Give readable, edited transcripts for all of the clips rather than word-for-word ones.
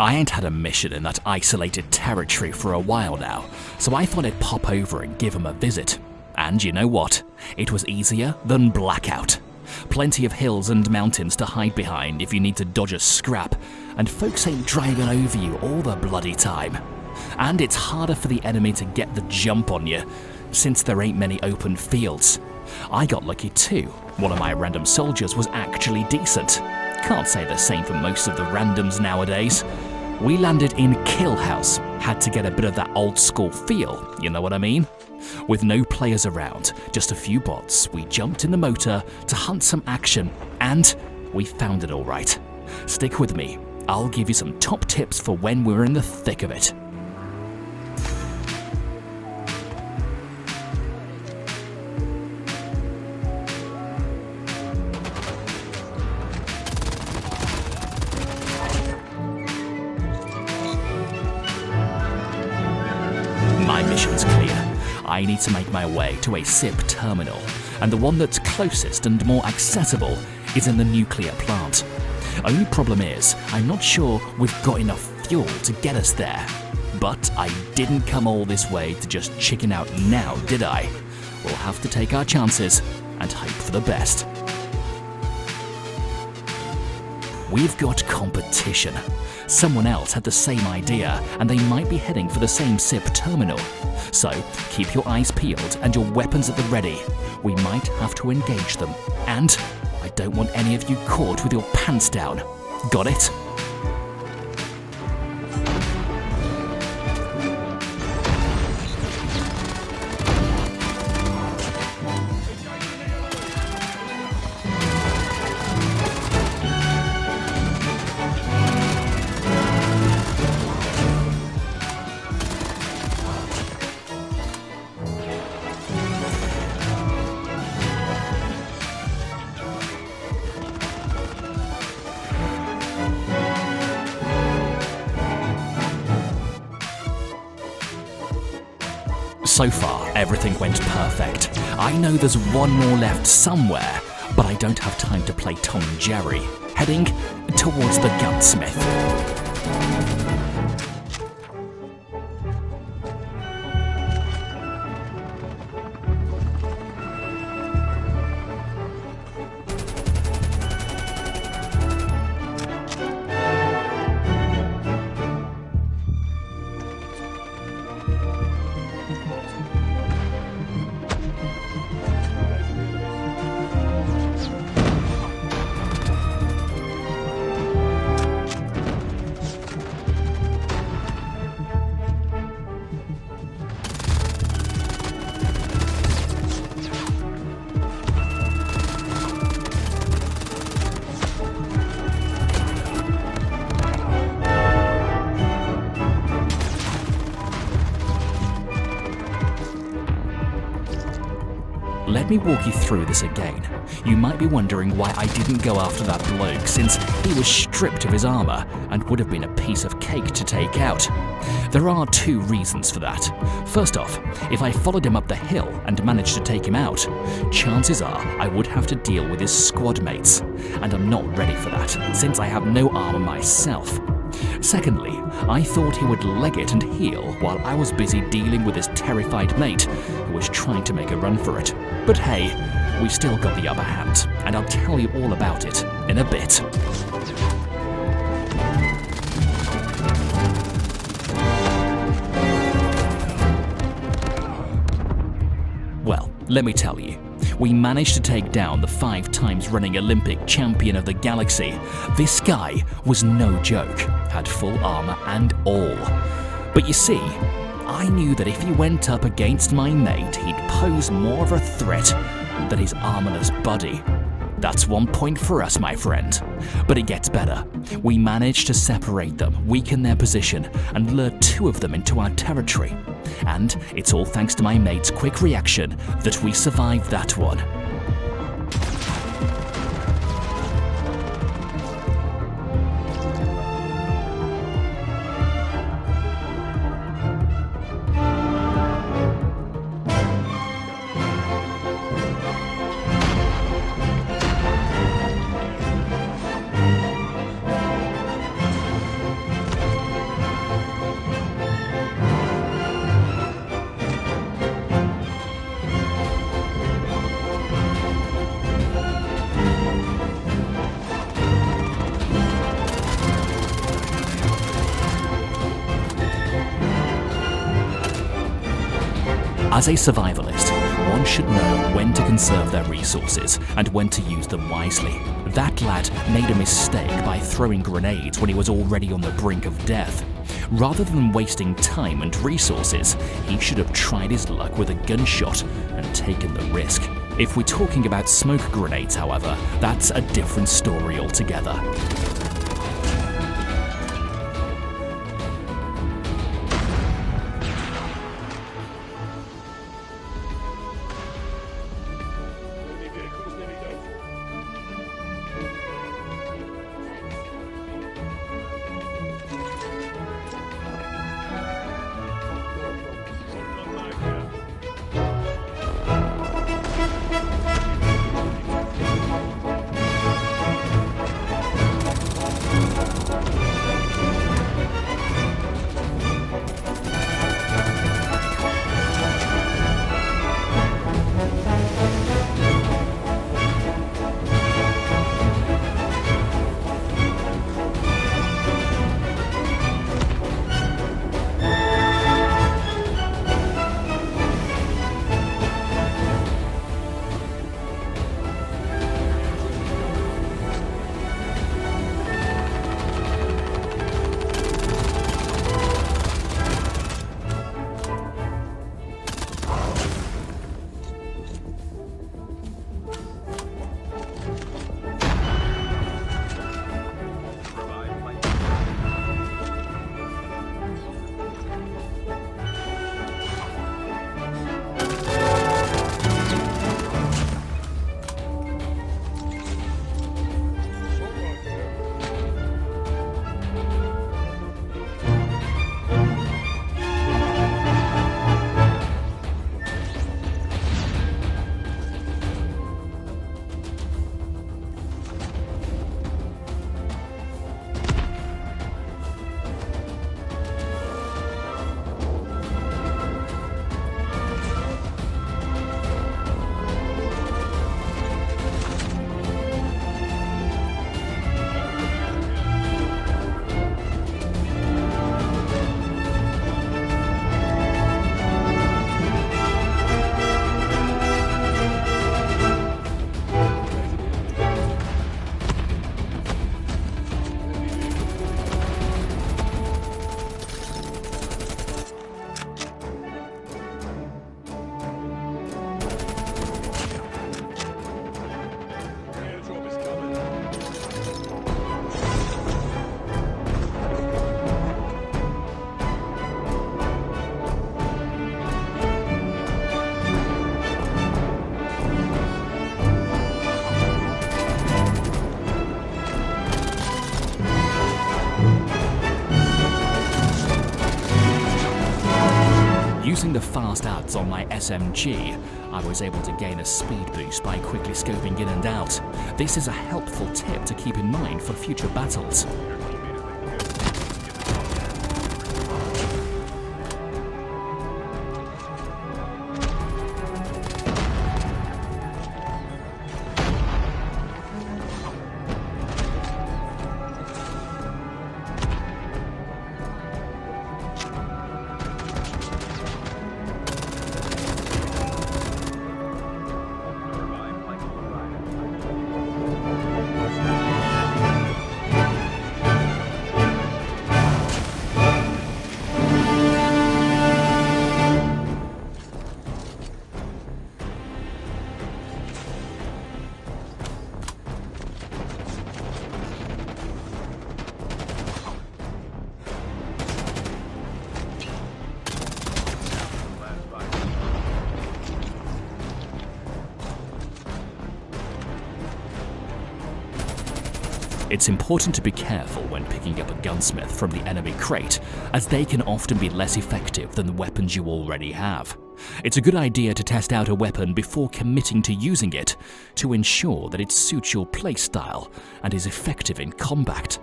I ain't had a mission in that isolated territory for a while now, so I thought I'd pop over and give 'em a visit. And you know what? It was easier than Blackout. Plenty of hills and mountains to hide behind if you need to dodge a scrap, and folks ain't driving over you all the bloody time. And it's harder for the enemy to get the jump on you, since there ain't many open fields. I got lucky too. One of my random soldiers was actually decent. Can't say the same for most of the randoms nowadays. We landed in Kill House, had to get a bit of that old school feel, you know what I mean? With no players around, just a few bots, we jumped in the motor to hunt some action, and we found it all right. Stick with me, I'll give you some top tips for when we're in the thick of it. My mission's clear. I need to make my way to a SIP terminal, and the one that's closest and more accessible is in the nuclear plant. Only problem is, I'm not sure we've got enough fuel to get us there. But I didn't come all this way to just chicken out now, did I? We'll have to take our chances and hope for the best. We've got competition. Someone else had the same idea, and they might be heading for the same SIP terminal. So, keep your eyes peeled and your weapons at the ready. We might have to engage them. And I don't want any of you caught with your pants down. Got it? So far, everything went perfect. I know there's one more left somewhere, but I don't have time to play Tom and Jerry. Heading towards the gunsmith. Let me walk you through this again. You might be wondering why I didn't go after that bloke, since he was stripped of his armor and would have been a piece of cake to take out. There are two reasons for that. First off, if I followed him up the hill and managed to take him out, chances are I would have to deal with his squad mates, and I'm not ready for that, since I have no armor myself. Secondly, I thought he would leg it and heal while I was busy dealing with his terrified mate who was trying to make a run for it. But hey, we still got the upper hand, and I'll tell you all about it in a bit. Well, let me tell you. We managed to take down the 5 times running Olympic champion of the galaxy. This guy was no joke, had full armor and all. But you see, I knew that if he went up against my mate, he'd pose more of a threat than his armorless buddy. That's 1 point for us, my friend. But it gets better. We managed to separate them, weaken their position, and lure 2 of them into our territory. And it's all thanks to my mate's quick reaction that we survived that one. As a survivalist, one should know when to conserve their resources and when to use them wisely. That lad made a mistake by throwing grenades when he was already on the brink of death. Rather than wasting time and resources, he should have tried his luck with a gunshot and taken the risk. If we're talking about smoke grenades, however, that's a different story altogether. Using the fast adds on my SMG, I was able to gain a speed boost by quickly scoping in and out. This is a helpful tip to keep in mind for future battles. It's important to be careful when picking up a gunsmith from the enemy crate, as they can often be less effective than the weapons you already have. It's a good idea to test out a weapon before committing to using it, to ensure that it suits your playstyle and is effective in combat.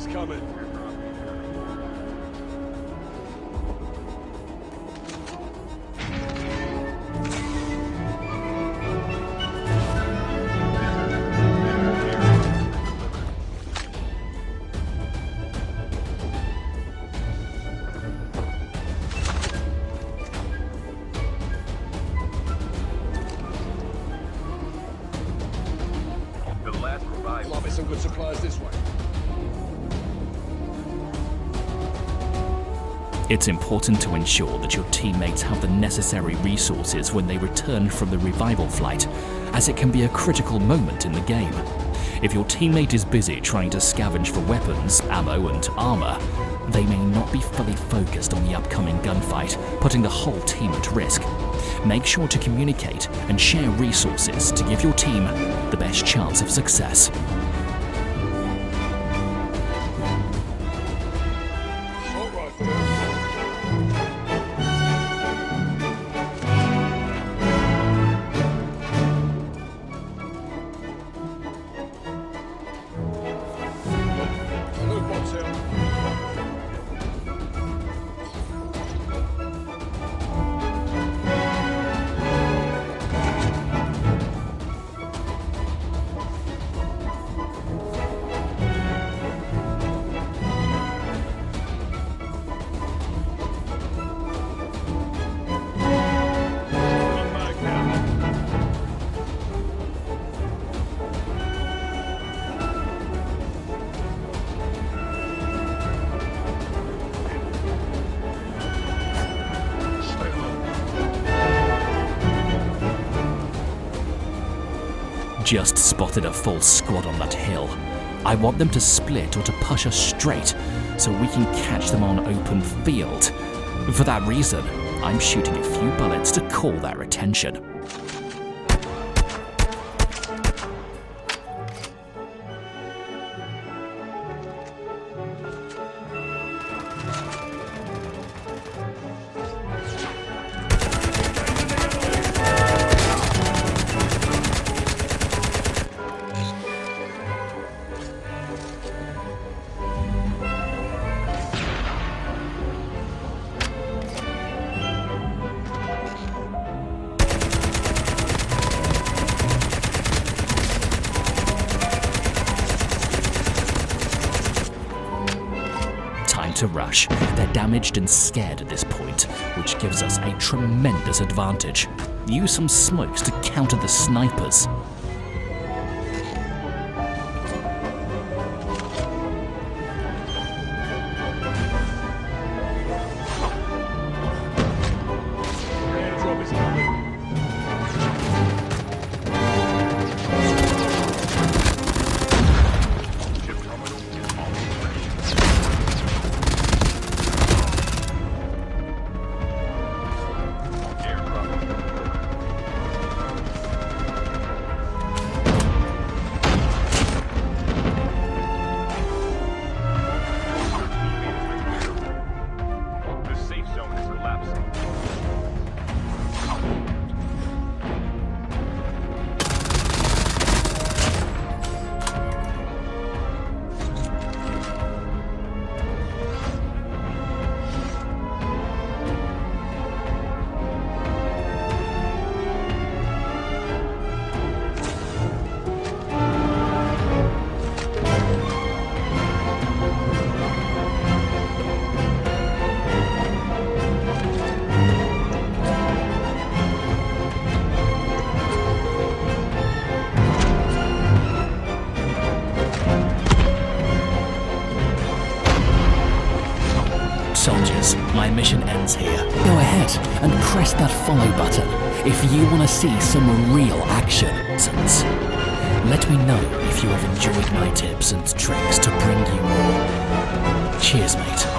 It's coming. Might be some good supplies this way. It's important to ensure that your teammates have the necessary resources when they return from the revival flight, as it can be a critical moment in the game. If your teammate is busy trying to scavenge for weapons, ammo and armor, they may not be fully focused on the upcoming gunfight, putting the whole team at risk. Make sure to communicate and share resources to give your team the best chance of success. Assault rifle. Loot box here. Just spotted a full squad on that hill. I want them to split or to push us straight so we can catch them on open field. For that reason, I'm shooting a few bullets to call their attention. To rush. They're damaged and scared at this point, which gives us a tremendous advantage. Use some smokes to counter the snipers. Airdrop is coming. Soldiers, my mission ends here. Go ahead and press that follow button if you want to see some real action. Let me know if you have enjoyed my tips and tricks to bring you more. Cheers, mate.